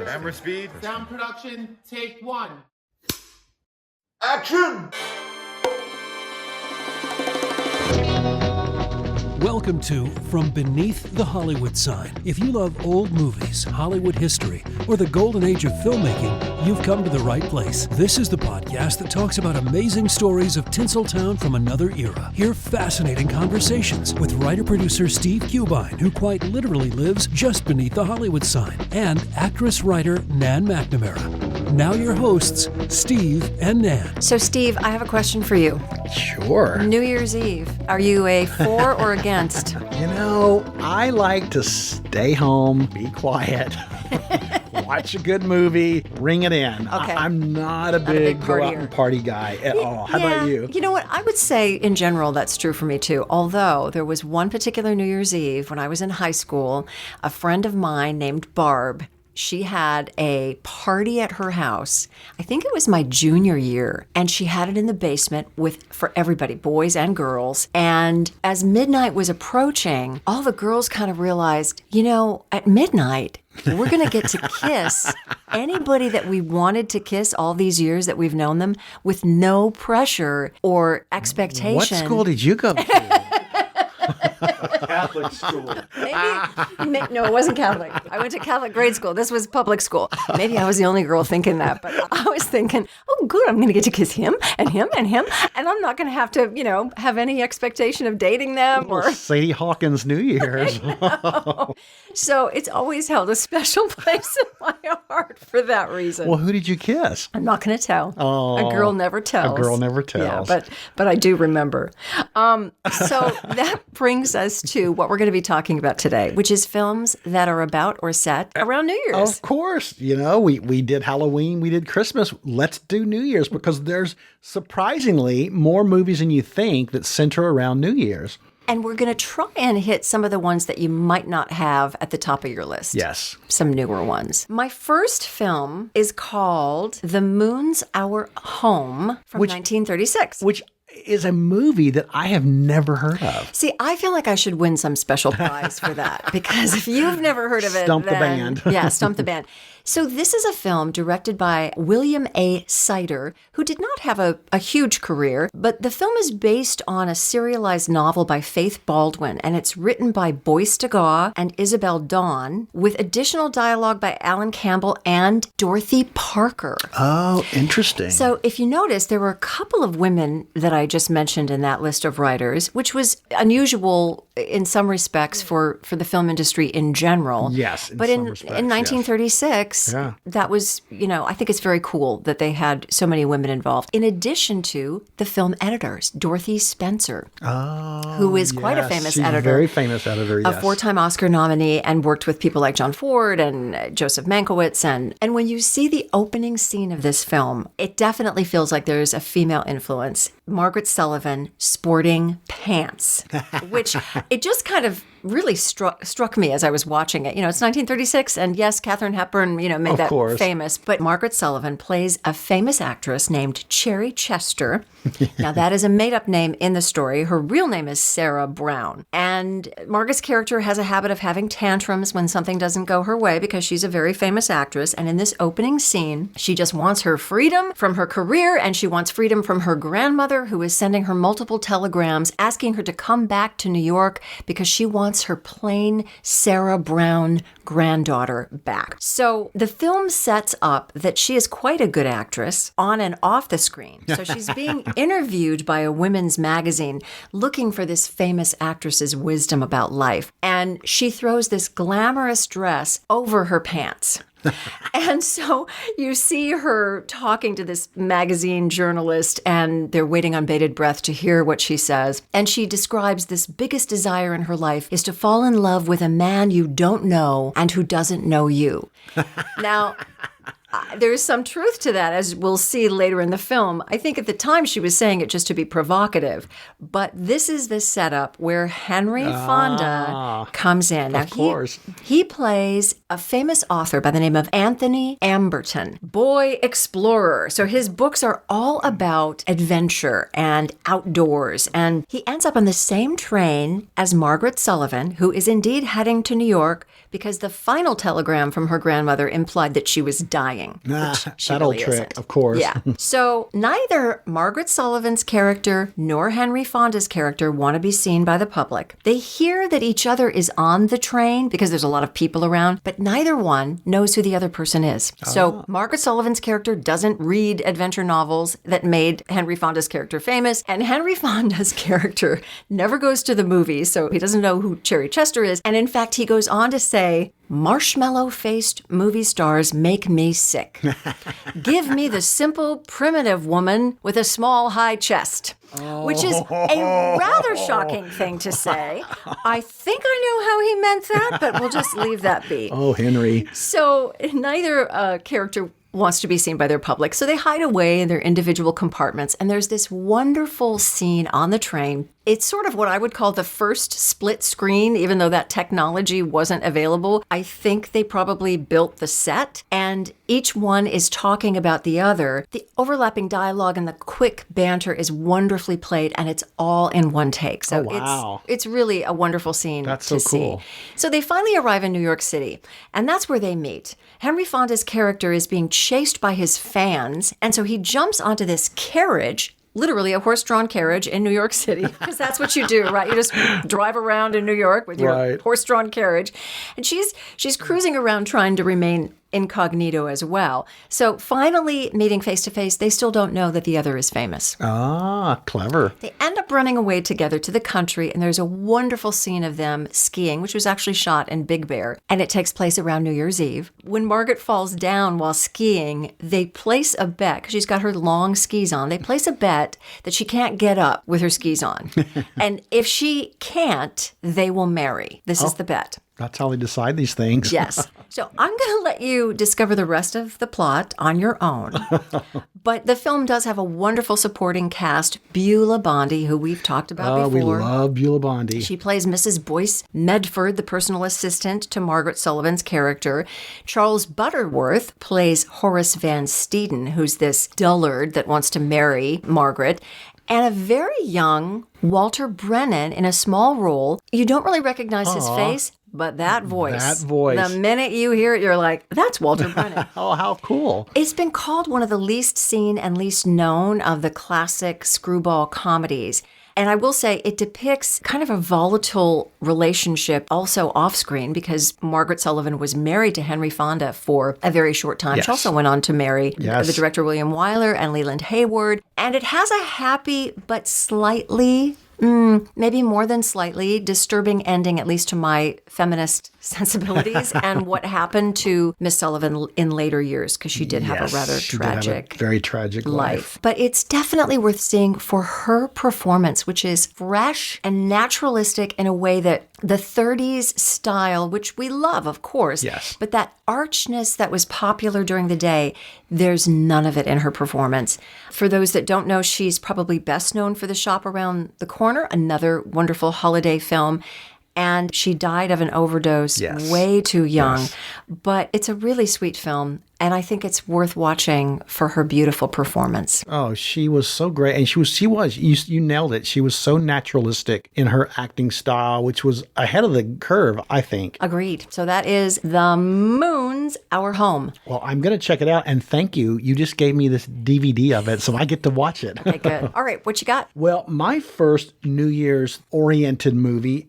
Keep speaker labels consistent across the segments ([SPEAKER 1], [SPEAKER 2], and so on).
[SPEAKER 1] Camera speed.
[SPEAKER 2] Sound production, take one.
[SPEAKER 1] Action!
[SPEAKER 3] Welcome to From Beneath the Hollywood Sign. If you love old movies, Hollywood history, or the golden age of filmmaking, you've come to the right place. This is the podcast that talks about amazing stories of Tinseltown from another era. Hear fascinating conversations with writer-producer Steve Cubine, who quite literally lives just beneath the Hollywood sign, and actress-writer Nan McNamara. Now your hosts, Steve and Nan.
[SPEAKER 4] So, Steve, I have a question for you.
[SPEAKER 5] Sure.
[SPEAKER 4] New Year's Eve. Are you a for or against?
[SPEAKER 5] You know, I like to stay home, be quiet, watch a good movie, ring it in.
[SPEAKER 4] Okay.
[SPEAKER 5] I'm not a big go out and party guy at all. How about you?
[SPEAKER 4] You know what? I would say in general that's true for me too. Although there was one particular New Year's Eve when I was in high school, a friend of mine named Barb, she had a party at her house. I think it was my junior year, and she had it in the basement for everybody, boys and girls. And as midnight was approaching, all the girls kind of realized, you know, at midnight, we're going to get to kiss anybody that we wanted to kiss all these years that we've known them with no pressure or expectation.
[SPEAKER 5] What school did you go to?
[SPEAKER 1] Catholic school.
[SPEAKER 4] No, it wasn't Catholic. I went to Catholic grade school. This was public school. Maybe I was the only girl thinking that, but I was thinking, oh, good, I'm going to get to kiss him and him and him, and I'm not going to have to, have any expectation of dating them. Or
[SPEAKER 5] Sadie Hawkins New Year's.
[SPEAKER 4] So it's always held a special place in my heart for that reason.
[SPEAKER 5] Well, who did you kiss?
[SPEAKER 4] I'm not going to tell.
[SPEAKER 5] Oh,
[SPEAKER 4] a girl never tells.
[SPEAKER 5] A girl never tells.
[SPEAKER 4] Yeah, but I do remember. So that brings us to what we're going to be talking about today, which is films that are about or set around New Year's.
[SPEAKER 5] Of course. We did Halloween, we did Christmas. Let's do New Year's because there's surprisingly more movies than you think that center around New Year's.
[SPEAKER 4] And we're going to try and hit some of the ones that you might not have at the top of your list.
[SPEAKER 5] Yes.
[SPEAKER 4] Some newer ones. My first film is called The Moon's Our Home from 1936.
[SPEAKER 5] Which is a movie that I have never heard of.
[SPEAKER 4] See, I feel like I should win some special prize for that because if you've never heard of it,
[SPEAKER 5] Stump the band.
[SPEAKER 4] Yeah, Stump the Band. So this is a film directed by William A. Sider, who did not have a huge career, but the film is based on a serialized novel by Faith Baldwin, and it's written by Boyce DeGaw and Isabel Dawn, with additional dialogue by Alan Campbell and Dorothy Parker.
[SPEAKER 5] Oh, interesting.
[SPEAKER 4] So if you notice, there were a couple of women that I just mentioned in that list of writers, which was unusual in some respects for the film industry in general.
[SPEAKER 5] Yes,
[SPEAKER 4] but in 1936,
[SPEAKER 5] yeah.
[SPEAKER 4] That was, I think it's very cool that they had so many women involved. In addition to the film editors, Dorothy Spencer, who is quite a famous
[SPEAKER 5] She's
[SPEAKER 4] editor.
[SPEAKER 5] A very famous editor, yes.
[SPEAKER 4] A 4-time Oscar nominee and worked with people like John Ford and Joseph Mankiewicz. And when you see the opening scene of this film, it definitely feels like there's a female influence. Margaret Sullivan sporting pants, which it just kind of really struck me as I was watching it. It's 1936, and yes, Katharine Hepburn, made that famous. But Margaret Sullivan plays a famous actress named Cherry Chester. Now, that is a made-up name in the story. Her real name is Sarah Brown. And Margaret's character has a habit of having tantrums when something doesn't go her way because she's a very famous actress. And in this opening scene, she just wants her freedom from her career, and she wants freedom from her grandmother, who is sending her multiple telegrams asking her to come back to New York because she wants her plain Sarah Brown granddaughter back. So the film sets up that she is quite a good actress on and off the screen. So she's being interviewed by a women's magazine looking for this famous actress's wisdom about life. And she throws this glamorous dress over her pants. And so you see her talking to this magazine journalist, and they're waiting on bated breath to hear what she says. And she describes this biggest desire in her life is to fall in love with a man you don't know and who doesn't know you. Now, there's some truth to that, as we'll see later in the film. I think at the time she was saying it just to be provocative. But this is the setup where Henry Fonda comes in. Now,
[SPEAKER 5] of course.
[SPEAKER 4] He plays a famous author by the name of Anthony Amberton, boy explorer. So his books are all about adventure and outdoors. And he ends up on the same train as Margaret Sullivan, who is indeed heading to New York because the final telegram from her grandmother implied that she was dying. Which she
[SPEAKER 5] that old
[SPEAKER 4] really
[SPEAKER 5] trick,
[SPEAKER 4] isn't.
[SPEAKER 5] of course.
[SPEAKER 4] Yeah. So neither Margaret Sullivan's character nor Henry Fonda's character want to be seen by the public. They hear that each other is on the train because there's a lot of people around, but neither one knows who the other person is. So Margaret Sullivan's character doesn't read adventure novels that made Henry Fonda's character famous, and Henry Fonda's character never goes to the movies, so he doesn't know who Cherry Chester is. And in fact, he goes on to say, "Marshmallow-faced movie stars make me sick. Give me the simple, primitive woman with a small, high chest." Which is a rather shocking thing to say. I think I know how he meant that, but we'll just leave that be.
[SPEAKER 5] Oh, Henry.
[SPEAKER 4] So neither character wants to be seen by their public. So they hide away in their individual compartments. And there's this wonderful scene on the train. It's sort of what I would call the first split screen, even though that technology wasn't available. I think they probably built the set, and each one is talking about the other. The overlapping dialogue and the quick banter is wonderfully played, and it's all in one take. So
[SPEAKER 5] wow.
[SPEAKER 4] it's really a wonderful scene
[SPEAKER 5] That's
[SPEAKER 4] to
[SPEAKER 5] so cool.
[SPEAKER 4] see. So they finally arrive in New York City, and that's where they meet. Henry Fonda's character is being chased by his fans, and so he jumps onto this carriage, literally a horse-drawn carriage in New York City, because that's what you do, right? You just drive around in New York with your
[SPEAKER 5] Right.
[SPEAKER 4] horse-drawn carriage. And she's cruising around trying to remain incognito as well. So finally meeting face-to-face, they still don't know that the other is famous.
[SPEAKER 5] Ah, clever.
[SPEAKER 4] They end up running away together to the country, and there's a wonderful scene of them skiing, which was actually shot in Big Bear, and it takes place around New Year's Eve. When Margaret falls down while skiing, they place a bet, because she's got her long skis on, they place a bet that she can't get up with her skis on. And if she can't, they will marry. This is the bet.
[SPEAKER 5] That's how they decide these things.
[SPEAKER 4] Yes. So I'm going to let you discover the rest of the plot on your own. But the film does have a wonderful supporting cast. Beulah Bondi, who we've talked about before.
[SPEAKER 5] We love Beulah Bondi.
[SPEAKER 4] She plays Mrs. Boyce Medford, the personal assistant to Margaret Sullivan's character. Charles Butterworth plays Horace Van Steeden, who's this dullard that wants to marry Margaret. And a very young Walter Brennan in a small role. You don't really recognize his face, but that voice.
[SPEAKER 5] That voice.
[SPEAKER 4] The minute you hear it, you're like, that's Walter Brennan.
[SPEAKER 5] Oh, how cool.
[SPEAKER 4] It's been called one of the least seen and least known of the classic screwball comedies. And I will say it depicts kind of a volatile relationship also off screen, because Margaret Sullivan was married to Henry Fonda for a very short time.
[SPEAKER 5] Yes.
[SPEAKER 4] She also went on to marry
[SPEAKER 5] Yes.
[SPEAKER 4] the director William Wyler and Leland Hayward. And it has a happy but slightly, maybe more than slightly, disturbing ending, at least to my feminist sensibilities, and what happened to Miss Sullivan in later years, because she did have a rather
[SPEAKER 5] she did have a
[SPEAKER 4] tragic
[SPEAKER 5] very tragic life.
[SPEAKER 4] But it's definitely worth seeing for her performance, which is fresh and naturalistic in a way that the 30s style, which we love, of course,
[SPEAKER 5] Yes.
[SPEAKER 4] but that archness that was popular during the day, there's none of it in her performance. For those that don't know, she's probably best known for The Shop Around the Corner, another wonderful holiday film. And she died of an overdose
[SPEAKER 5] Yes.
[SPEAKER 4] way too young.
[SPEAKER 5] Yes.
[SPEAKER 4] But it's a really sweet film, and I think it's worth watching for her beautiful performance.
[SPEAKER 5] Oh, she was so great. And you nailed it. She was so naturalistic in her acting style, which was ahead of the curve, I think.
[SPEAKER 4] Agreed. So that is The Moon's Our Home.
[SPEAKER 5] Well, I'm going to check it out. And thank you. You just gave me this DVD of it, so I get to watch it.
[SPEAKER 4] Okay, good. All right, what you got?
[SPEAKER 5] Well, my first New Year's oriented movie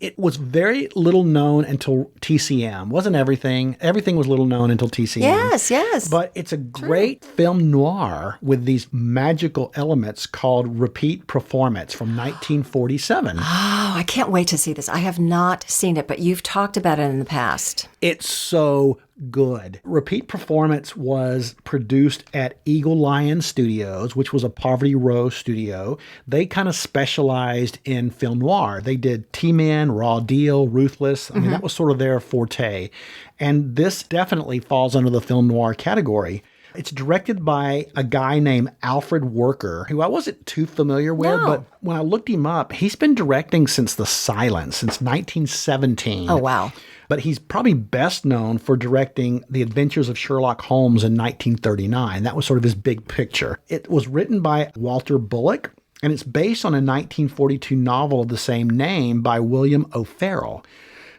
[SPEAKER 5] it was very little known until TCM. Wasn't everything. Everything was little known until TCM.
[SPEAKER 4] Yes.
[SPEAKER 5] But it's a great film noir with these magical elements called Repeat Performance from 1947.
[SPEAKER 4] Oh, I can't wait to see this. I have not seen it, but you've talked about it in the past.
[SPEAKER 5] It's so good. Repeat Performance was produced at Eagle Lion Studios, which was a Poverty Row studio. They kind of specialized in film noir. They did T-Men, Raw Deal, Ruthless. I mean, that was sort of their forte. And this definitely falls under the film noir category. It's directed by a guy named Alfred Worker, who I wasn't too familiar with,
[SPEAKER 4] No.
[SPEAKER 5] but when I looked him up, he's been directing since The Silence, since 1917.
[SPEAKER 4] Oh, wow.
[SPEAKER 5] But he's probably best known for directing The Adventures of Sherlock Holmes in 1939. That was sort of his big picture. It was written by Walter Bullock, and it's based on a 1942 novel of the same name by William O'Farrell.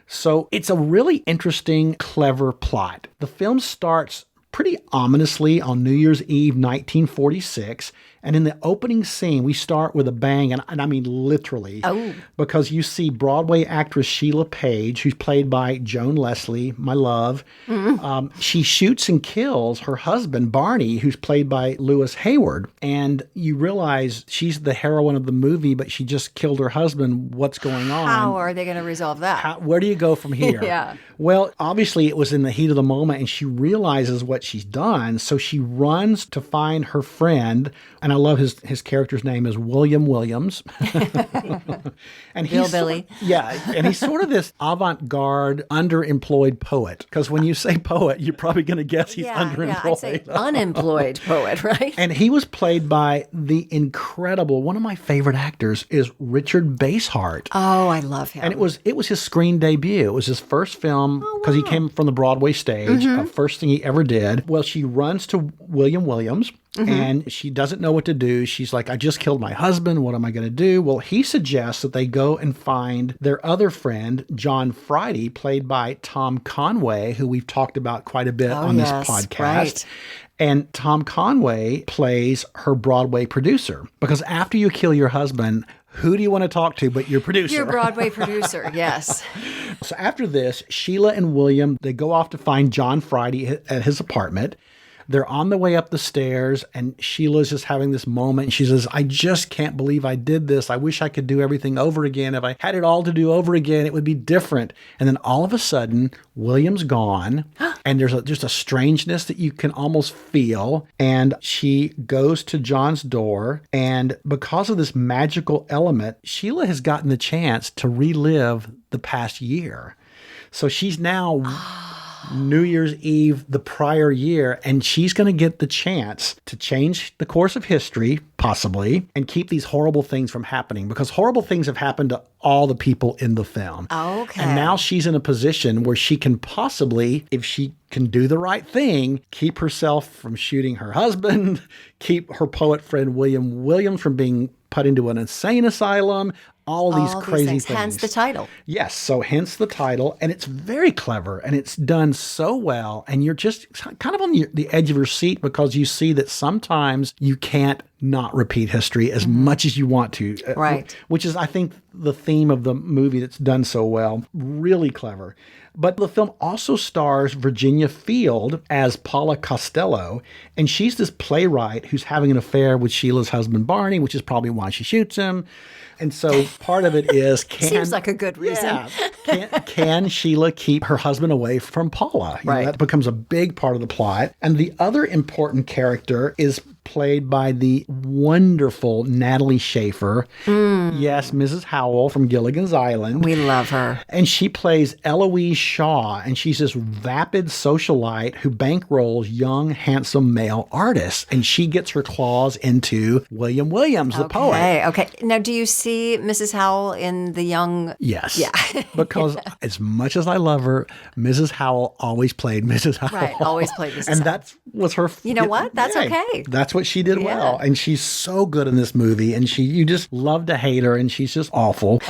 [SPEAKER 5] So it's a really interesting, clever plot. The film starts pretty ominously on New Year's Eve, 1946. And in the opening scene, we start with a bang, and I mean literally, because you see Broadway actress Sheila Page, who's played by Joan Leslie, my love. She shoots and kills her husband, Barney, who's played by Lewis Hayward. And you realize she's the heroine of the movie, but she just killed her husband. What's going on?
[SPEAKER 4] How are they going to resolve that?
[SPEAKER 5] Where do you go from here?
[SPEAKER 4] Yeah.
[SPEAKER 5] Well, obviously it was in the heat of the moment, and she realizes what she's done. So she runs to find her friend, and I love his character's name is William Williams. And he's
[SPEAKER 4] Billy.
[SPEAKER 5] And he's sort of this avant-garde, underemployed poet. Because when you say poet, you're probably going to guess he's underemployed.
[SPEAKER 4] Yeah, I'd say unemployed poet, right?
[SPEAKER 5] And he was played by the incredible, one of my favorite actors is Richard Basehart.
[SPEAKER 4] Oh, I love him.
[SPEAKER 5] And it was his screen debut. It was his first film because he came from the Broadway stage. First thing he ever did. Well, she runs to William Williams. And she doesn't know what to do. She's like, I just killed my husband. What am I going to do? Well, he suggests that they go and find their other friend, John Friday, played by Tom Conway, who we've talked about quite a bit on this podcast. Right. And Tom Conway plays her Broadway producer. Because after you kill your husband, who do you want to talk to but your producer?
[SPEAKER 4] Your Broadway producer, yes.
[SPEAKER 5] So after this, Sheila and William, they go off to find John Friday at his apartment. They're on the way up the stairs, and Sheila's just having this moment. She says, I just can't believe I did this. I wish I could do everything over again. If I had it all to do over again, it would be different. And then all of a sudden, William's gone, and there's just a strangeness that you can almost feel. And she goes to John's door, and because of this magical element, Sheila has gotten the chance to relive the past year. So she's now New Year's Eve the prior year, and she's going to get the chance to change the course of history, possibly, and keep these horrible things from happening, because horrible things have happened to all the people in the film.
[SPEAKER 4] Okay.
[SPEAKER 5] And now she's in a position where she can possibly, if she can do the right thing, keep herself from shooting her husband, keep her poet friend William Williams from being put into an insane asylum, all these crazy things.
[SPEAKER 4] Hence the title.
[SPEAKER 5] Yes, so hence the title. And it's very clever, and it's done so well. And you're just kind of on the edge of your seat, because you see that sometimes you can't not repeat history as much as you want to.
[SPEAKER 4] Right.
[SPEAKER 5] Which is, I think, the theme of the movie that's done so well. Really clever. But the film also stars Virginia Field as Paula Costello, and she's this playwright who's having an affair with Sheila's husband, Barney, which is probably why she shoots him. And so part of it is,
[SPEAKER 4] seems like a good reason.
[SPEAKER 5] Can Sheila keep her husband away from Paula?
[SPEAKER 4] Right.
[SPEAKER 5] That becomes a big part of the plot. And the other important character is played by the wonderful Natalie Schaefer. Yes, Mrs. Howell from Gilligan's Island.
[SPEAKER 4] We love her.
[SPEAKER 5] And she plays Eloise Shaw, and she's this vapid socialite who bankrolls young, handsome male artists. And she gets her claws into William Williams, the poet.
[SPEAKER 4] Okay. Now, do you see Mrs. Howell in the young?
[SPEAKER 5] Yes.
[SPEAKER 4] Yeah.
[SPEAKER 5] Because as much as I love her, Mrs. Howell always played Mrs. Howell.
[SPEAKER 4] Right, always played Mrs.
[SPEAKER 5] And
[SPEAKER 4] Howell.
[SPEAKER 5] that was her.
[SPEAKER 4] You know what? That's okay.
[SPEAKER 5] That's what she did well. And she's so good in this movie. And you just love to hate her. And she's just awful.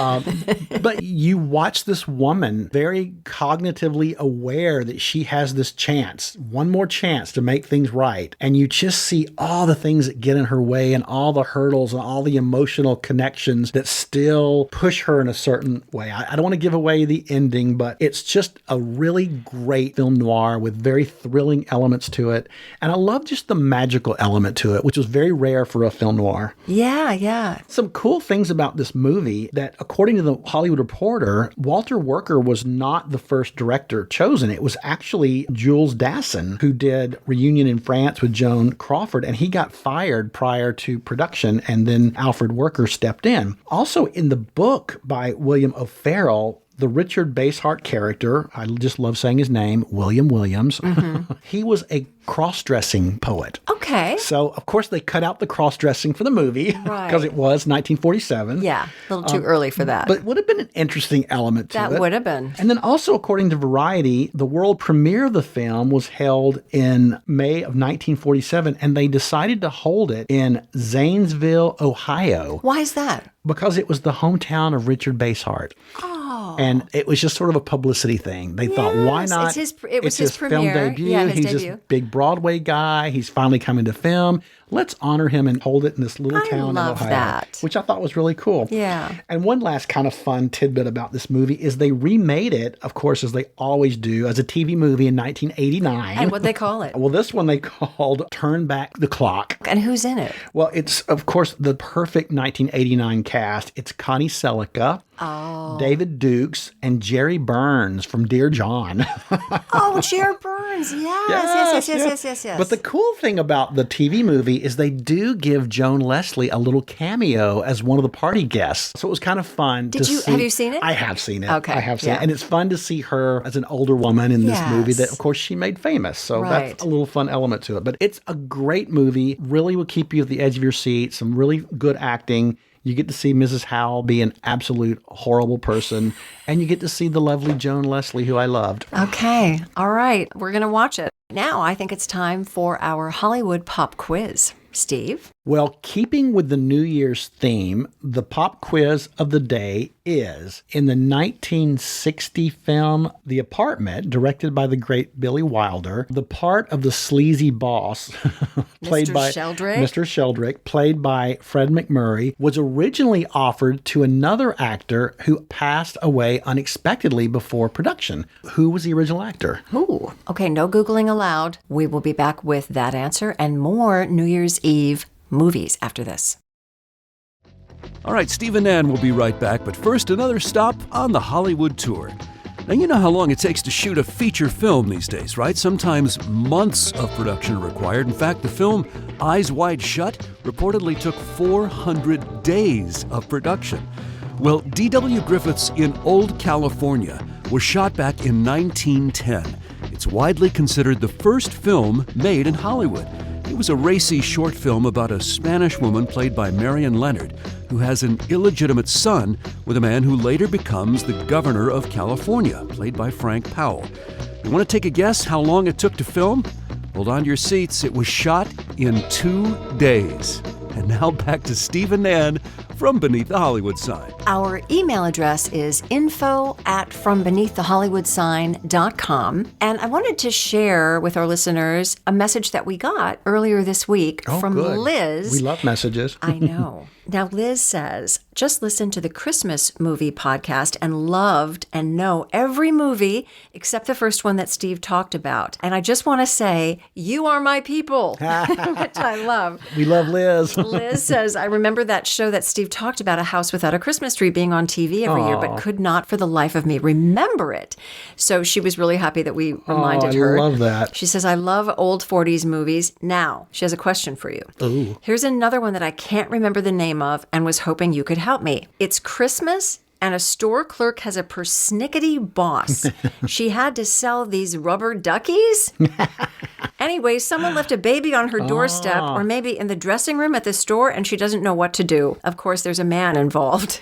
[SPEAKER 5] But you watch this woman very cognitively aware that she has this chance, one more chance to make things right. And you just see all the things that get in her way, and all the hurdles, and all the emotional connections that still push her in a certain way. I don't want to give away the ending, but it's just a really great film noir with very thrilling elements to it. And I love just the magical element to it, which was very rare for a film noir.
[SPEAKER 4] Yeah.
[SPEAKER 5] Some cool things about this movie that, according to the Hollywood Reporter, Walter Werker was not the first director chosen. It was actually Jules Dassin, who did Reunion in France with Joan Crawford, and he got fired prior to production, and then Alfred Werker stepped in. Also, in the book by William O'Farrell, the Richard Basehart character, I just love saying his name, William Williams, he was a cross-dressing poet.
[SPEAKER 4] Okay.
[SPEAKER 5] So, of course, they cut out the cross-dressing for the movie because it was 1947.
[SPEAKER 4] Yeah, a little too early for that.
[SPEAKER 5] But it would have been an interesting element to it.
[SPEAKER 4] That would have been.
[SPEAKER 5] And then also, according to Variety, the world premiere of the film was held in May of 1947, and they decided to hold it in Zanesville, Ohio.
[SPEAKER 4] Why is that?
[SPEAKER 5] Because it was the hometown of Richard Basehart.
[SPEAKER 4] Oh.
[SPEAKER 5] And it was just sort of a publicity thing. They thought, why
[SPEAKER 4] Yes,
[SPEAKER 5] not?
[SPEAKER 4] it was his
[SPEAKER 5] film
[SPEAKER 4] premiere.
[SPEAKER 5] debut.
[SPEAKER 4] Yeah, his
[SPEAKER 5] He's
[SPEAKER 4] debut.
[SPEAKER 5] this big Broadway guy. He's finally coming to film. Let's honor him and hold it in this little town in
[SPEAKER 4] love
[SPEAKER 5] Ohio.
[SPEAKER 4] that.
[SPEAKER 5] Which I thought was really cool.
[SPEAKER 4] Yeah.
[SPEAKER 5] And one last kind of fun tidbit about this movie is they remade it, of course, as they always do, as a TV movie in 1989.
[SPEAKER 4] And what'd they call it?
[SPEAKER 5] Well, this one they called Turn Back the Clock.
[SPEAKER 4] And who's in it?
[SPEAKER 5] Well, it's, of course, the perfect 1989 cast. It's Connie Selica, David Dukes, and Jerry Burns from Dear John.
[SPEAKER 4] Oh, Jerry Burns. Yes.
[SPEAKER 5] But the cool thing about the TV movie is they do give Joan Leslie a little cameo as one of the party guests. So it was kind of fun to see.
[SPEAKER 4] Have you seen it?
[SPEAKER 5] I have seen it.
[SPEAKER 4] Okay,
[SPEAKER 5] I have seen
[SPEAKER 4] yeah.
[SPEAKER 5] it. And it's fun to see her as an older woman in this movie that, of course, she made famous. So
[SPEAKER 4] Right.
[SPEAKER 5] that's a little fun element to it. But it's a great movie. Really will keep you at the edge of your seat. Some really good acting. You get to see Mrs. Howell be an absolute horrible person. And you get to see the lovely Joan Leslie, who I loved.
[SPEAKER 4] Okay. All right. We're going to watch it. Now I think it's time for our Hollywood pop quiz. Steve?
[SPEAKER 5] Well, keeping with the New Year's theme, the pop quiz of the day is in the 1960 film The Apartment, directed by the great Billy Wilder, the part of the sleazy boss played
[SPEAKER 4] Mr.
[SPEAKER 5] by
[SPEAKER 4] Sheldrick?
[SPEAKER 5] Mr. Sheldrick, played by Fred McMurray, was originally offered to another actor who passed away unexpectedly before production. Who was the original actor?
[SPEAKER 4] Ooh. Okay, no Googling allowed. We will be back with that answer and more New Year's Eve movies after this.
[SPEAKER 3] All right, Steve and Ann will be right back, but first, another stop on the Hollywood tour. Now, you know how long it takes to shoot a feature film these days, right? Sometimes months of production are required. In fact, the film Eyes Wide Shut reportedly took 400 days of production. Well, D.W. Griffith's In Old California was shot back in 1910. It's widely considered the first film made in Hollywood. It was a racy short film about a Spanish woman played by Marion Leonard who has an illegitimate son with a man who later becomes the governor of California, played by Frank Powell. You want to take a guess how long it took to film? Hold on to your seats. It was shot in 2 days. And now back to Steve and Ann from Beneath the Hollywood Sign.
[SPEAKER 4] Our email address is info@frombeneaththehollywoodsign.com. And I wanted to share with our listeners a message that we got earlier this week from
[SPEAKER 5] good.
[SPEAKER 4] Liz.
[SPEAKER 5] We love messages.
[SPEAKER 4] I know. Now, Liz says, just listened to the Christmas movie podcast and loved and know every movie except the first one that Steve talked about. And I just want to say, you are my people, which I love.
[SPEAKER 5] We love Liz.
[SPEAKER 4] Liz says, I remember that show that Steve talked about, A House Without a Christmas Tree, being on TV every year, but could not for the life of me remember it. So she was really happy that we reminded her.
[SPEAKER 5] I love that.
[SPEAKER 4] She says, I love old 40s movies. Now, she has a question for you.
[SPEAKER 5] Ooh.
[SPEAKER 4] Here's another one that I can't remember the name of and was hoping you could help me. It's Christmas and a store clerk has a persnickety boss. She had to sell these rubber duckies? Anyway, someone left a baby on her doorstep or maybe in the dressing room at the store and she doesn't know what to do. Of course, there's a man involved.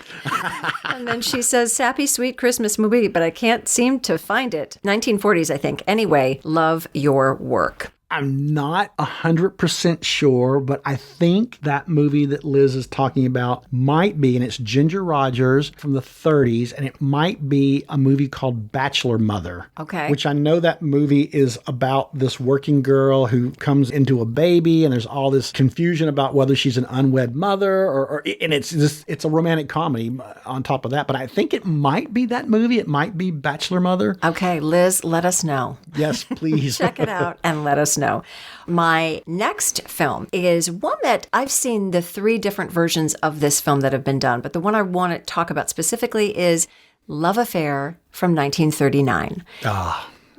[SPEAKER 4] And then she says, sappy, sweet Christmas movie, but I can't seem to find it. 1940s, I think. Anyway, love your work.
[SPEAKER 5] I'm not 100% sure, but I think that movie that Liz is talking about might be, and it's Ginger Rogers from the 30s, and it might be a movie called Bachelor Mother.
[SPEAKER 4] Okay.
[SPEAKER 5] Which I know that movie is about this working girl who comes into a baby, and there's all this confusion about whether she's an unwed mother, and it's a romantic comedy on top of that. But I think it might be that movie. It might be Bachelor Mother.
[SPEAKER 4] Okay, Liz, let us know.
[SPEAKER 5] Yes, please.
[SPEAKER 4] Check it out and let us know. My next film is one that I've seen the 3 different versions of this film that have been done, but the one I want to talk about specifically is Love Affair from 1939.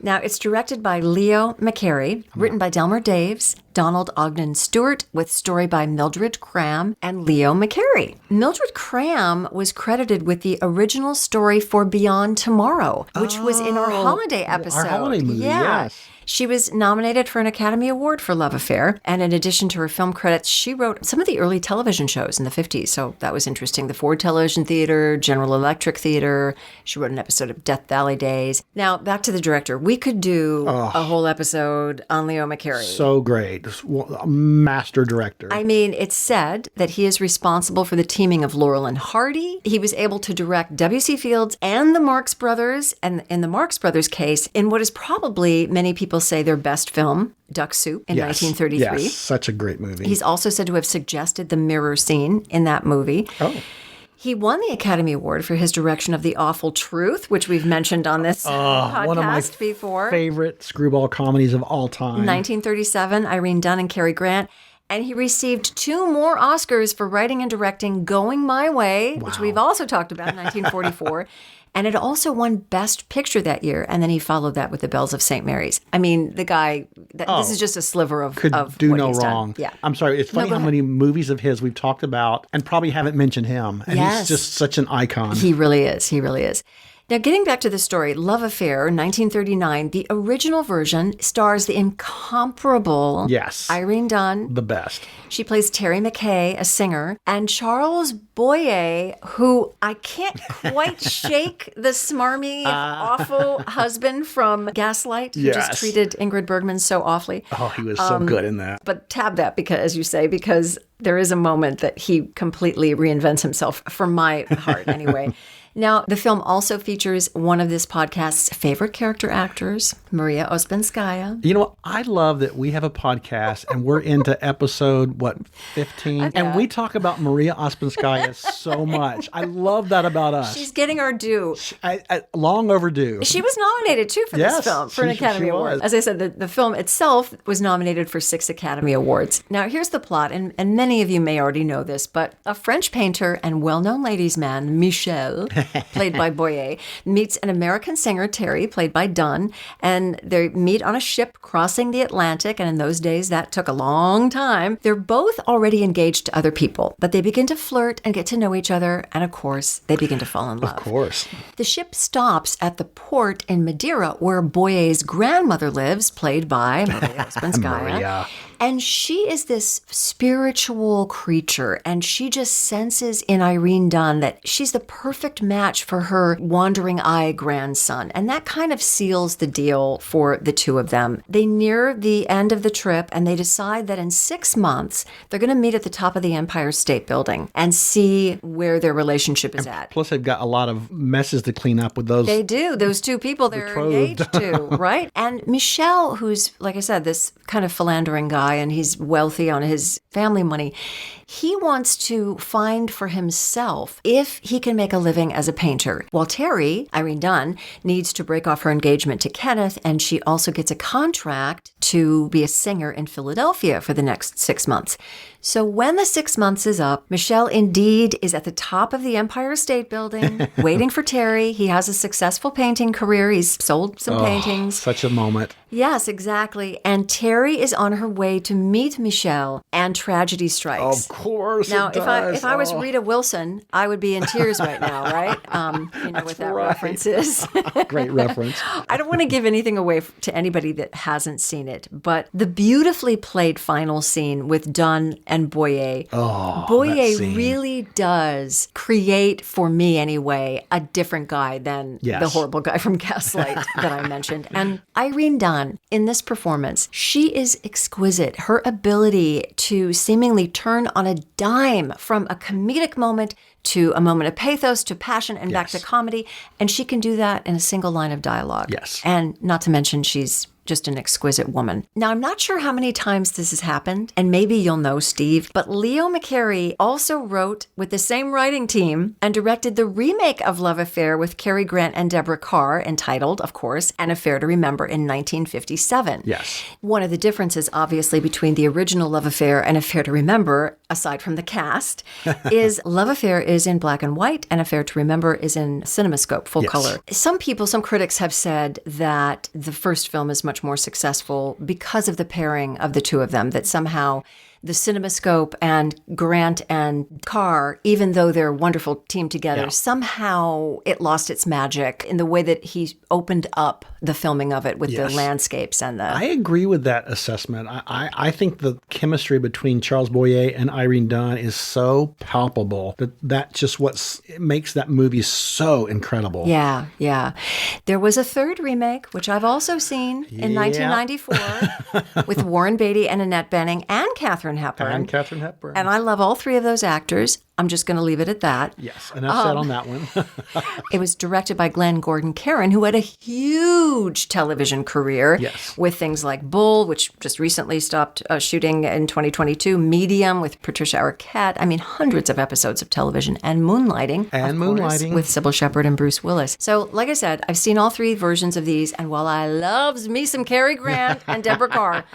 [SPEAKER 4] Now, it's directed by Leo McCarey, written by Delmer Daves, Donald Ogden Stewart, with story by Mildred Cram and Leo McCarey. Mildred Cram was credited with the original story for Beyond Tomorrow, which was in our holiday episode.
[SPEAKER 5] Our holiday movie, yes.
[SPEAKER 4] She was nominated for an Academy Award for Love Affair. And in addition to her film credits, she wrote some of the early television shows in the 50s. So that was interesting. The Ford Television Theater, General Electric Theater. She wrote an episode of Death Valley Days. Now, back to the director. We could do a whole episode on Leo McCarey.
[SPEAKER 5] So great. A master director.
[SPEAKER 4] I mean, it's said that he is responsible for the teaming of Laurel and Hardy. He was able to direct W.C. Fields and the Marx Brothers. And in the Marx Brothers case, in what is probably, many people say, their best film, Duck Soup, in 1933.
[SPEAKER 5] Yes, such a great movie.
[SPEAKER 4] He's also said to have suggested the mirror scene in that movie.
[SPEAKER 5] Oh.
[SPEAKER 4] He won the Academy Award for his direction of The Awful Truth, which we've mentioned on this podcast
[SPEAKER 5] one of my
[SPEAKER 4] before.
[SPEAKER 5] favorite screwball comedies of all time.
[SPEAKER 4] 1937, Irene Dunne and Cary Grant. And he received 2 more Oscars for writing and directing Going My Way, which we've also talked about in 1944. And it also won Best Picture that year. And then he followed that with The Bells of St. Mary's. I mean, the guy, this is just a sliver of
[SPEAKER 5] Could
[SPEAKER 4] of
[SPEAKER 5] do
[SPEAKER 4] what
[SPEAKER 5] no
[SPEAKER 4] he's
[SPEAKER 5] wrong.
[SPEAKER 4] done. Yeah.
[SPEAKER 5] I'm sorry. It's funny
[SPEAKER 4] go
[SPEAKER 5] how
[SPEAKER 4] ahead.
[SPEAKER 5] many movies of his we've talked about and probably haven't mentioned him. And
[SPEAKER 4] Yes.
[SPEAKER 5] he's just such an icon.
[SPEAKER 4] He really is. He really is. Now, getting back to the story, Love Affair, 1939, the original version stars the incomparable
[SPEAKER 5] Yes.
[SPEAKER 4] Irene Dunne.
[SPEAKER 5] The best.
[SPEAKER 4] She plays Terry McKay, a singer, and Charles Boyer, who I can't quite shake the smarmy, awful husband from Gaslight, who just
[SPEAKER 5] Yes.
[SPEAKER 4] treated Ingrid Bergman so awfully.
[SPEAKER 5] Oh, he was so good in that.
[SPEAKER 4] But tab that, because, as you say, because there is a moment that he completely reinvents himself, for my heart anyway. Now, the film also features one of this podcast's favorite character actors, Maria Ospinskaya.
[SPEAKER 5] You know what? I love that we have a podcast and we're into episode, 15? And we talk about Maria Ospinskaya so much. I love that about us.
[SPEAKER 4] She's getting our due.
[SPEAKER 5] Long overdue.
[SPEAKER 4] She was nominated, too, for
[SPEAKER 5] Yes,
[SPEAKER 4] this film, for an
[SPEAKER 5] she
[SPEAKER 4] Academy Award.
[SPEAKER 5] was.
[SPEAKER 4] As I said, the film itself was nominated for 6 Academy Awards. Now, here's the plot, and many of you may already know this, but a French painter and well-known ladies' man, Michel, played by Boyer, meets an American singer, Terry, played by Dunn, and they meet on a ship crossing the Atlantic, and in those days, that took a long time. They're both already engaged to other people, but they begin to flirt and get to know each other, and of course, they begin to fall in love.
[SPEAKER 5] Of course.
[SPEAKER 4] The ship stops at the port in Madeira where Boyer's grandmother lives, played by Maria Ospinskaya.
[SPEAKER 5] Maria.
[SPEAKER 4] And she is this spiritual creature, and she just senses in Irene Dunne that she's the perfect match for her wandering eye grandson. And that kind of seals the deal for the two of them. They near the end of the trip, and they decide that in 6 months, they're going to meet at the top of the Empire State Building and see where their relationship is at.
[SPEAKER 5] Plus, they've got a lot of messes to clean up with those.
[SPEAKER 4] They do. Those two people they're
[SPEAKER 5] Betrothed.
[SPEAKER 4] engaged to, right? And Michel, who's, like I said, this kind of philandering guy, and he's wealthy on his family money, he wants to find for himself if he can make a living as a painter. While Terry, Irene Dunne, needs to break off her engagement to Kenneth, and she also gets a contract to be a singer in Philadelphia for the next 6 months. So when the 6 months is up, Michel indeed is at the top of the Empire State Building, waiting for Terry. He has a successful painting career. He's sold some paintings.
[SPEAKER 5] Such a moment.
[SPEAKER 4] Yes, exactly. And Terry is on her way to meet Michel, and tragedy strikes.
[SPEAKER 5] Of course.
[SPEAKER 4] Now,
[SPEAKER 5] it
[SPEAKER 4] if I
[SPEAKER 5] does.
[SPEAKER 4] was Rita Wilson, I would be in tears right now, right? You know what that
[SPEAKER 5] right.
[SPEAKER 4] reference is.
[SPEAKER 5] Great reference.
[SPEAKER 4] I don't want to give anything away to anybody that hasn't seen it, but the beautifully played final scene with Dunn and Boyer.
[SPEAKER 5] Oh,
[SPEAKER 4] Boyer
[SPEAKER 5] that scene.
[SPEAKER 4] really does create, for me anyway, a different guy than
[SPEAKER 5] Yes.
[SPEAKER 4] the horrible guy from Gaslight that I mentioned. And Irene Dunne, in this performance, she is exquisite. Her ability to seemingly turn on a dime from a comedic moment to a moment of pathos, to passion, and back to
[SPEAKER 5] Yes.
[SPEAKER 4] comedy. And she can do that in a single line of dialogue.
[SPEAKER 5] Yes.
[SPEAKER 4] And not to mention, she's just an exquisite woman. Now, I'm not sure how many times this has happened, and maybe you'll know, Steve, but Leo McCarey also wrote with the same writing team and directed the remake of Love Affair with Cary Grant and Deborah Carr, entitled, of course, An Affair to Remember in 1957.
[SPEAKER 5] Yes.
[SPEAKER 4] One of the differences, obviously, between the original Love Affair and Affair to Remember, aside from the cast, is Love Affair is in black and white, and Affair to Remember is in CinemaScope, full
[SPEAKER 5] Yes.
[SPEAKER 4] color. Some critics have said that the first film is much more successful because of the pairing of the two of them, that somehow the CinemaScope and Grant and Carr, even though they're a wonderful team together, somehow it lost its magic in the way that he opened up the filming of it with the landscapes and the...
[SPEAKER 5] I agree with that assessment. I think the chemistry between Charles Boyer and Irene Dunne is so palpable that's just what makes that movie so incredible.
[SPEAKER 4] Yeah, yeah. There was a third remake, which I've also seen in 1994 with Warren Beatty and Annette Bening and Katharine Hepburn. And I love all three of those actors. I'm just going to leave it at that.
[SPEAKER 5] Yes, enough said on that one.
[SPEAKER 4] It was directed by Glen Gordon Caron, who had a huge television career with things like Bull, which just recently stopped shooting in 2022, Medium with Patricia Arquette. I mean, hundreds of episodes of television, and Moonlighting.
[SPEAKER 5] And
[SPEAKER 4] of course,
[SPEAKER 5] Moonlighting.
[SPEAKER 4] with Sybil Shepherd and Bruce Willis. So, like I said, I've seen all three versions of these, and while I loves me some Cary Grant and Deborah Carr,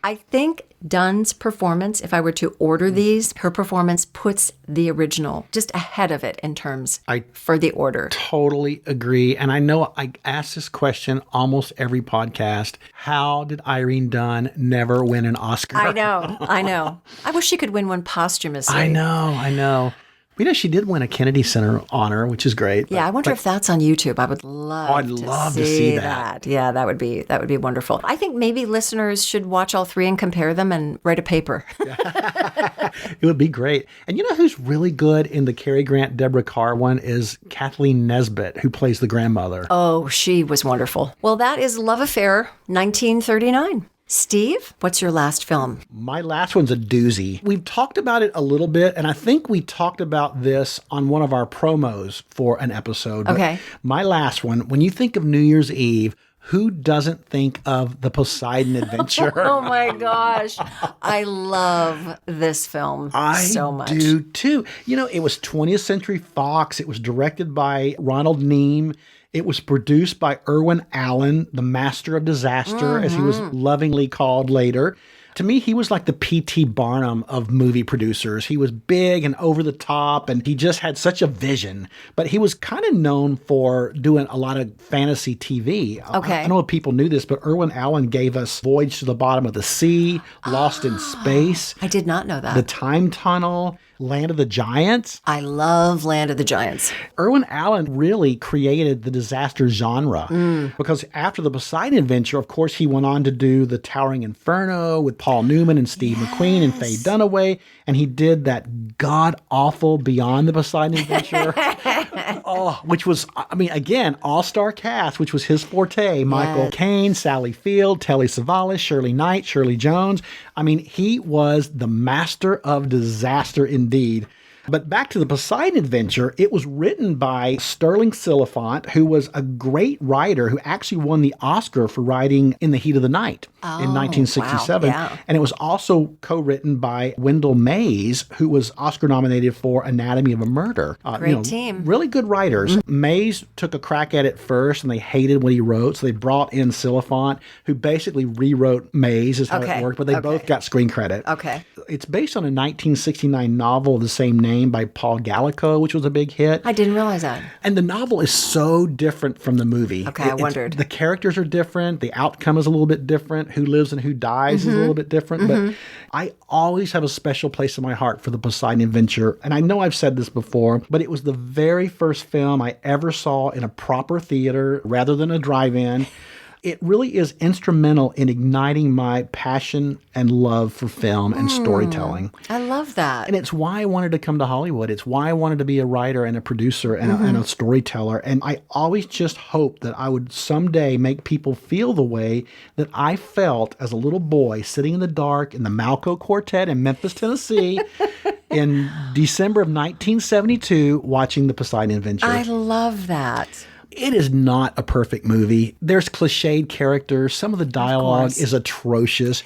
[SPEAKER 4] I think Dunne's performance, if I were to order these, her performance puts the original just ahead of it in terms for the order.
[SPEAKER 5] Totally agree. And I know I ask this question almost every podcast. How did Irene Dunne never win an Oscar?
[SPEAKER 4] I know. I wish she could win one posthumously.
[SPEAKER 5] I know. You know, she did win a Kennedy Center honor, which is great.
[SPEAKER 4] Yeah, I wonder if that's on YouTube. I would love to see that. Yeah, that would be wonderful. I think maybe listeners should watch all three and compare them and write a paper.
[SPEAKER 5] It would be great. And you know who's really good in the Cary Grant, Deborah Carr one is Kathleen Nesbitt, who plays the grandmother.
[SPEAKER 4] Oh, she was wonderful. Well, that is Love Affair, 1939. Steve, what's your last film?
[SPEAKER 5] My last one's a doozy. We've talked about it a little bit, and I think we talked about this on one of our promos for an episode.
[SPEAKER 4] Okay.
[SPEAKER 5] My last one, when you think of New Year's Eve, who doesn't think of the Poseidon Adventure?
[SPEAKER 4] Oh my gosh. I love this film so much.
[SPEAKER 5] I do too. You know, it was 20th Century Fox. It was directed by Ronald Neame. It was produced by Irwin Allen, the master of disaster, as he was lovingly called later. To me, he was like the P.T. Barnum of movie producers. He was big and over the top, and he just had such a vision. But he was kind of known for doing a lot of fantasy TV.
[SPEAKER 4] Okay.
[SPEAKER 5] I don't know if people knew this, but Irwin Allen gave us Voyage to the Bottom of the Sea, Lost in Space.
[SPEAKER 4] I did not know that.
[SPEAKER 5] The Time Tunnel, Land of the Giants.
[SPEAKER 4] I love Land of the Giants.
[SPEAKER 5] Irwin Allen really created the disaster genre because after the Poseidon Adventure, of course, he went on to do the Towering Inferno with Paul Newman and Steve McQueen and Faye Dunaway, and he did that god-awful Beyond the Poseidon Adventure, which was, I mean, again, all-star cast, which was his forte. Michael Caine, Sally Field, Telly Savalas, Shirley Knight, Shirley Jones. I mean, he was the master of disaster indeed. But back to the Poseidon Adventure, it was written by Sterling Silliphant, who was a great writer who actually won the Oscar for writing In the Heat of the Night in 1967.
[SPEAKER 4] Wow, yeah.
[SPEAKER 5] And it was also co-written by Wendell Mays, who was Oscar nominated for Anatomy of a Murder.
[SPEAKER 4] Great team.
[SPEAKER 5] Really good writers. Mays took a crack at it first, and they hated what he wrote, so they brought in Silliphant, who basically rewrote Mays, is how it worked, but they both got screen credit.
[SPEAKER 4] Okay.
[SPEAKER 5] It's based on a 1969 novel of the same name by Paul Gallico, which was a big hit.
[SPEAKER 4] I didn't realize that.
[SPEAKER 5] And the novel is so different from the movie.
[SPEAKER 4] Okay, I wondered.
[SPEAKER 5] The characters are different. The outcome is a little bit different. Who lives and who dies is a little bit different. But I always have a special place in my heart for the Poseidon Adventure. And I know I've said this before, but it was the very first film I ever saw in a proper theater rather than a drive-in. It really is instrumental in igniting my passion and love for film and storytelling.
[SPEAKER 4] I love that.
[SPEAKER 5] And it's why I wanted to come to Hollywood. It's why I wanted to be a writer and a producer and a storyteller. And I always just hoped that I would someday make people feel the way that I felt as a little boy sitting in the dark in the Malco Quartet in Memphis, Tennessee in December of 1972 watching the Poseidon Adventure.
[SPEAKER 4] I love that.
[SPEAKER 5] It is not a perfect movie. There's cliched characters. Some of the dialogue is atrocious.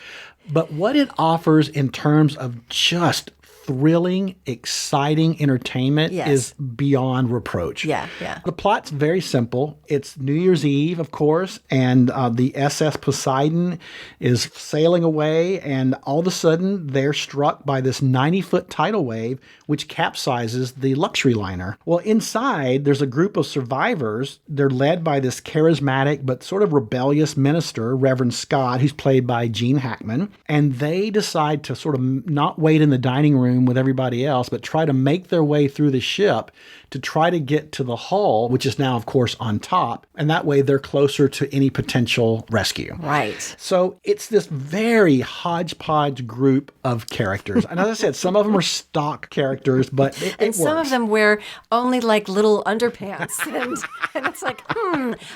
[SPEAKER 5] But what it offers in terms of just thrilling, exciting entertainment
[SPEAKER 4] Yes.
[SPEAKER 5] is beyond reproach.
[SPEAKER 4] Yeah.
[SPEAKER 5] The plot's very simple. It's New Year's Eve, of course, and the SS Poseidon is sailing away, and all of a sudden they're struck by this 90-foot tidal wave, which capsizes the luxury liner. Well, inside, there's a group of survivors. They're led by this charismatic but sort of rebellious minister, Reverend Scott, who's played by Gene Hackman, and they decide to sort of not wait in the dining room with everybody else, but try to make their way through the ship to try to get to the hull, which is now, of course, on top. And that way they're closer to any potential rescue.
[SPEAKER 4] Right.
[SPEAKER 5] So it's this very hodgepodge group of characters. And as I said, some of them are stock characters, but it
[SPEAKER 4] And some
[SPEAKER 5] works.
[SPEAKER 4] of them wear only like little underpants. And it's like,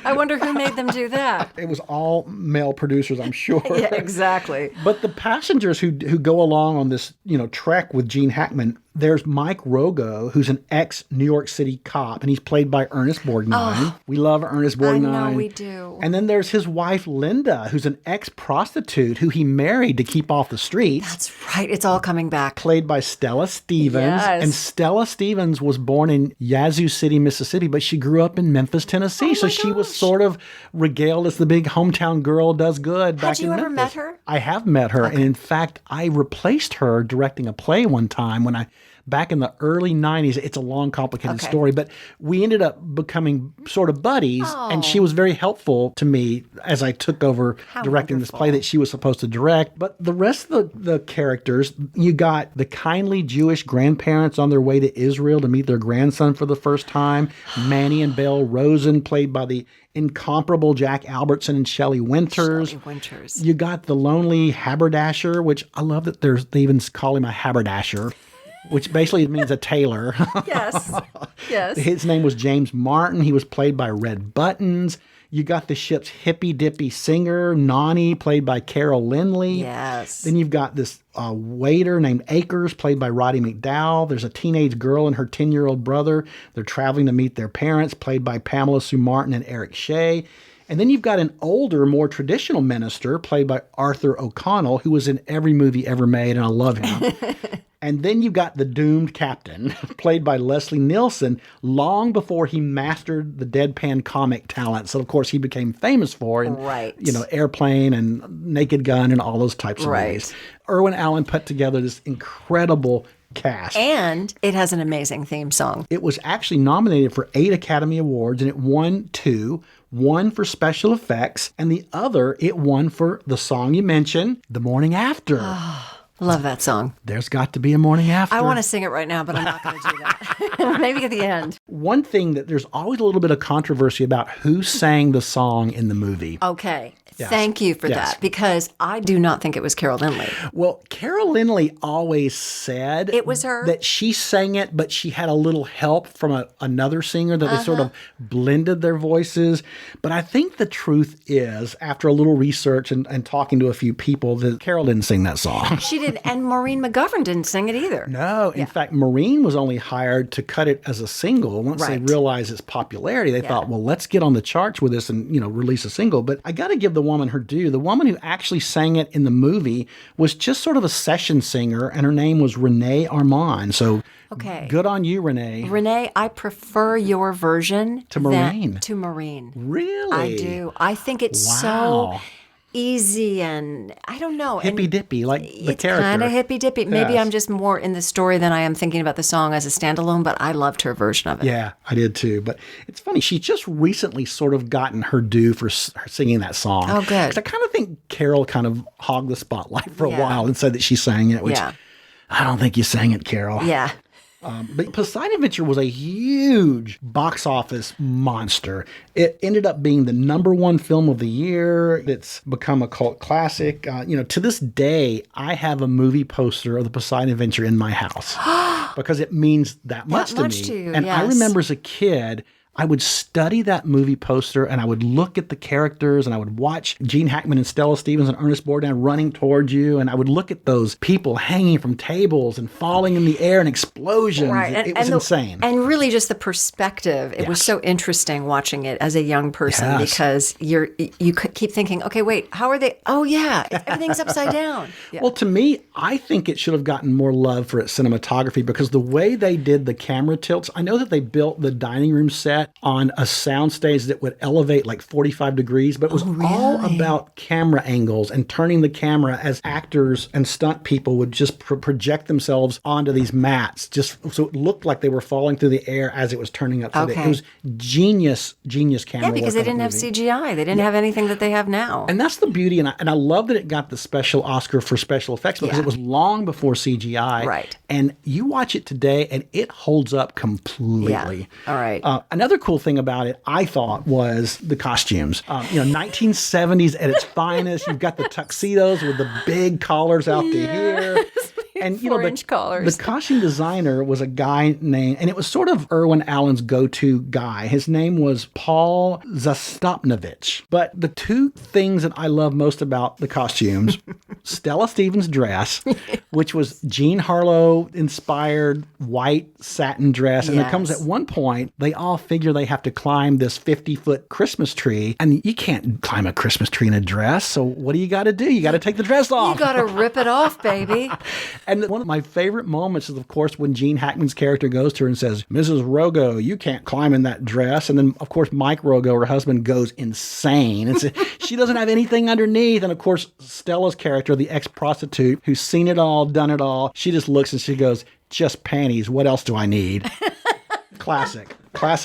[SPEAKER 4] I wonder who made them do that.
[SPEAKER 5] It was all male producers, I'm sure.
[SPEAKER 4] Yeah, exactly.
[SPEAKER 5] But the passengers who go along on this, trek with Gene Hackman, there's Mike Rogo, who's an ex-New York City cop, and he's played by Ernest Borgnine. We love Ernest Borgnine.
[SPEAKER 4] I know we do.
[SPEAKER 5] And then there's his wife, Linda, who's an ex-prostitute who he married to keep off the streets.
[SPEAKER 4] That's right. It's all coming back.
[SPEAKER 5] Played by Stella Stevens.
[SPEAKER 4] Yes.
[SPEAKER 5] And Stella Stevens was born in Yazoo City, Mississippi, but she grew up in Memphis, Tennessee. So she was sort of regaled as the big hometown girl does good back in
[SPEAKER 4] you
[SPEAKER 5] Memphis.
[SPEAKER 4] ever met her?
[SPEAKER 5] I have met her. And in fact, I replaced her directing a play one time back in the early 90s. It's a long, complicated story, but we ended up becoming sort of buddies, and she was very helpful to me as I took over directing this play that she was supposed to direct. But the rest of the characters, you got the kindly Jewish grandparents on their way to Israel to meet their grandson for the first time, Manny and Belle Rosen, played by the incomparable Jack Albertson and Shelley Winters. You got the lonely haberdasher, which I love that they even call him a haberdasher, which basically means a tailor.
[SPEAKER 4] Yes.
[SPEAKER 5] His name was James Martin. He was played by Red Buttons. You got the ship's hippy-dippy singer, Nani, played by Carol Lindley.
[SPEAKER 4] Yes.
[SPEAKER 5] Then you've got this waiter named Akers, played by Roddy McDowell. There's a teenage girl and her 10-year-old brother. They're traveling to meet their parents, played by Pamela Sue Martin and Eric Shea. And then you've got an older, more traditional minister, played by Arthur O'Connell, who was in every movie ever made, and I love him. And then you've got the doomed captain, played by Leslie Nielsen, long before he mastered the deadpan comic talent. So, of course, he became famous for in, Airplane and Naked Gun and all those types of movies. Irwin Allen put together this incredible cast.
[SPEAKER 4] And it has an amazing theme song.
[SPEAKER 5] It was actually nominated for 8 Academy Awards, and it won 2. One for special effects, and the other, it won for the song you mentioned, The Morning After.
[SPEAKER 4] Love that song.
[SPEAKER 5] There's got to be a morning after.
[SPEAKER 4] I want to sing it right now, but I'm not going to do that. Maybe at the end.
[SPEAKER 5] One thing that there's always a little bit of controversy about who sang the song in the movie.
[SPEAKER 4] Okay.
[SPEAKER 5] Yes.
[SPEAKER 4] Thank you for that, because I do not think it was Carol Lindley.
[SPEAKER 5] Well, Carol Lindley always said
[SPEAKER 4] it was her,
[SPEAKER 5] that she sang it, but she had a little help from another singer that they sort of blended their voices. But I think the truth is, after a little research and talking to a few people, that Carol didn't sing that song.
[SPEAKER 4] She did, and Maureen McGovern didn't sing it either.
[SPEAKER 5] No, in fact, Maureen was only hired to cut it as a single. Once they realized its popularity, they thought, well, let's get on the charts with this and, release a single. But I got to give the woman her due. The woman who actually sang it in the movie was just sort of a session singer, and her name was Renee Armand. So good on you, Renee.
[SPEAKER 4] Renee, I prefer your version
[SPEAKER 5] to Maureen.
[SPEAKER 4] To Maureen.
[SPEAKER 5] Really?
[SPEAKER 4] I do. I think it's so easy and I don't know.
[SPEAKER 5] Hippy-dippy, like the
[SPEAKER 4] it's
[SPEAKER 5] character.
[SPEAKER 4] Kind of hippy-dippy. Maybe I'm just more in the story than I am thinking about the song as a standalone, but I loved her version of it.
[SPEAKER 5] Yeah, I did too. But it's funny, she's just recently sort of gotten her due for singing that song.
[SPEAKER 4] Oh, good.
[SPEAKER 5] 'Cause I kind of think Carol kind of hogged the spotlight for a while and said that she sang it, which I don't think you sang it, Carol.
[SPEAKER 4] Yeah.
[SPEAKER 5] But Poseidon Adventure was a huge box office monster. It ended up being the #1 film of the year. It's become a cult classic. To this day, I have a movie poster of the Poseidon Adventure in my house because it means that much to me.
[SPEAKER 4] To you,
[SPEAKER 5] and I
[SPEAKER 4] yes.
[SPEAKER 5] remember as a kid, I would study that movie poster and I would look at the characters and I would watch Gene Hackman and Stella Stevens and Ernest Borgnine running towards you. And I would look at those people hanging from tables and falling in the air and explosions.
[SPEAKER 4] Right.
[SPEAKER 5] It was insane.
[SPEAKER 4] And really just the perspective. It was so interesting watching it as a young person because you keep thinking, okay, wait, how are they? Oh, yeah, everything's upside down. Yeah.
[SPEAKER 5] Well, to me, I think it should have gotten more love for its cinematography because the way they did the camera tilts, I know that they built the dining room set on a soundstage that would elevate like 45 degrees, but it was all about camera angles and turning the camera as actors and stunt people would just project themselves onto these mats, just so it looked like they were falling through the air as it was turning up. So it was genius camera
[SPEAKER 4] Yeah, because they didn't have CGI. They didn't have anything that they have now.
[SPEAKER 5] And that's the beauty. And I love that it got the special Oscar for special effects because it was long before CGI.
[SPEAKER 4] Right.
[SPEAKER 5] And you watch it today and it holds up completely.
[SPEAKER 4] Yeah. All right.
[SPEAKER 5] Another cool thing about it, I thought, was the costumes. 1970s at its finest. You've got the tuxedos with the big collars out to here. And you know,
[SPEAKER 4] 4-inch collars.
[SPEAKER 5] The costume designer was a guy named, and it was sort of Irwin Allen's go-to guy. His name was Paul Zastopnovich. But the two things that I love most about the costumes, Stella Stevens' dress, which was Jean Harlow-inspired white satin dress. And it comes at one point, they all figure they have to climb this 50-foot Christmas tree. And you can't climb a Christmas tree in a dress. So what do? You got to take the dress off.
[SPEAKER 4] You got to rip it off, baby.
[SPEAKER 5] And one of my favorite moments is, of course, when Gene Hackman's character goes to her and says, Mrs. Rogo, you can't climb in that dress. And then, of course, Mike Rogo, her husband, goes insane and says, she doesn't have anything underneath. And, of course, Stella's character, the ex-prostitute, who's seen it all, done it all, she just looks and she goes, just panties. What else do I need? Classic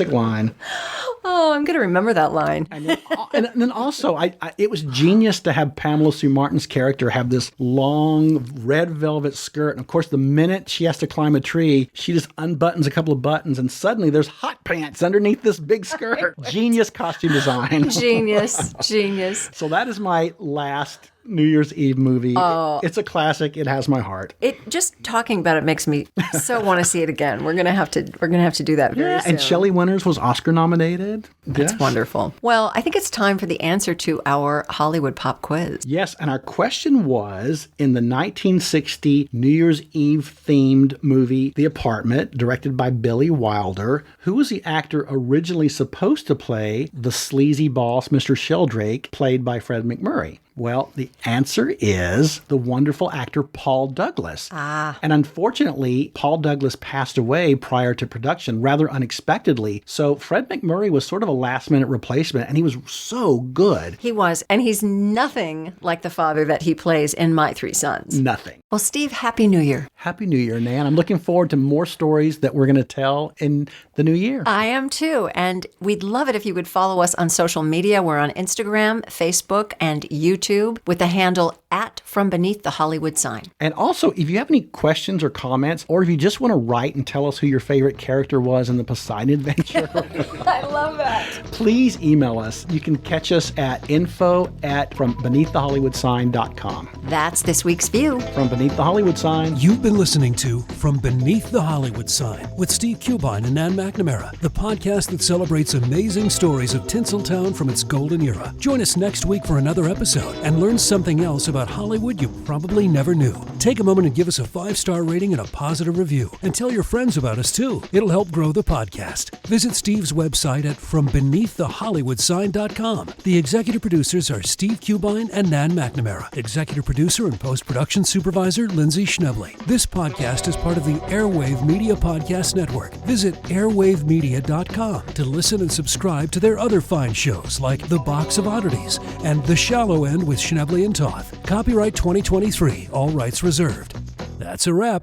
[SPEAKER 5] line.
[SPEAKER 4] Oh, I'm going to remember that line.
[SPEAKER 5] And then also, it was genius to have Pamela Sue Martin's character have this long red velvet skirt. And of course, the minute she has to climb a tree, she just unbuttons a couple of buttons and suddenly there's hot pants underneath this big skirt. Genius costume design.
[SPEAKER 4] Genius.
[SPEAKER 5] So that is my last New Year's Eve movie. It's a classic. It has my heart.
[SPEAKER 4] It just talking about it makes me so want to see it again. We're gonna have to do that very soon.
[SPEAKER 5] And Shelley Winters was Oscar nominated.
[SPEAKER 4] That's wonderful. Well, I think it's time for the answer to our Hollywood pop quiz.
[SPEAKER 5] Yes, and our question was, in the 1960 New Year's Eve themed movie The Apartment, directed by Billy Wilder, who was the actor originally supposed to play the sleazy boss, Mr. Sheldrake, played by Fred MacMurray? Well, the answer is the wonderful actor Paul Douglas. And unfortunately, Paul Douglas passed away prior to production, rather unexpectedly. So Fred MacMurray was sort of a last-minute replacement, and he was so good.
[SPEAKER 4] He was, and he's nothing like the father that he plays in My Three Sons.
[SPEAKER 5] Nothing.
[SPEAKER 4] Well, Steve, Happy New Year.
[SPEAKER 5] Happy New Year, Nan. I'm looking forward to more stories that we're going to tell in the new year.
[SPEAKER 4] I am too, and we'd love it if you would follow us on social media. We're on Instagram, Facebook, and YouTube with the handle @FromBeneathTheHollywood
[SPEAKER 5] And also, if you have any questions or comments, or if you just want to write and tell us who your favorite character was in the Poseidon Adventure,
[SPEAKER 4] I love that.
[SPEAKER 5] Please email us. You can catch us at info@FromBeneathTheHollywoodSign.com.
[SPEAKER 4] That's this week's view.
[SPEAKER 5] From Beneath the Hollywood Sign.
[SPEAKER 3] You've been listening to From Beneath the Hollywood Sign with Steve Kubine and Nan McNamara, the podcast that celebrates amazing stories of Tinseltown from its golden era. Join us next week for another episode and learn something else about Hollywood you probably never knew. Take a moment and give us a 5-star rating and a positive review. And tell your friends about us too. It'll help grow the podcast. Visit Steve's website at FromBeneathTheHollywoodSign.com. The executive producers are Steve Kubine and Nan McNamara. Executive producer and post-production supervisor Lindsay Schnebly. This podcast is part of the Airwave Media Podcast Network. Visit airwavemedia.com to listen and subscribe to their other fine shows like The Box of Oddities and The Shallow End with Schnebly and Toth. Copyright 2023, all rights reserved. That's a wrap.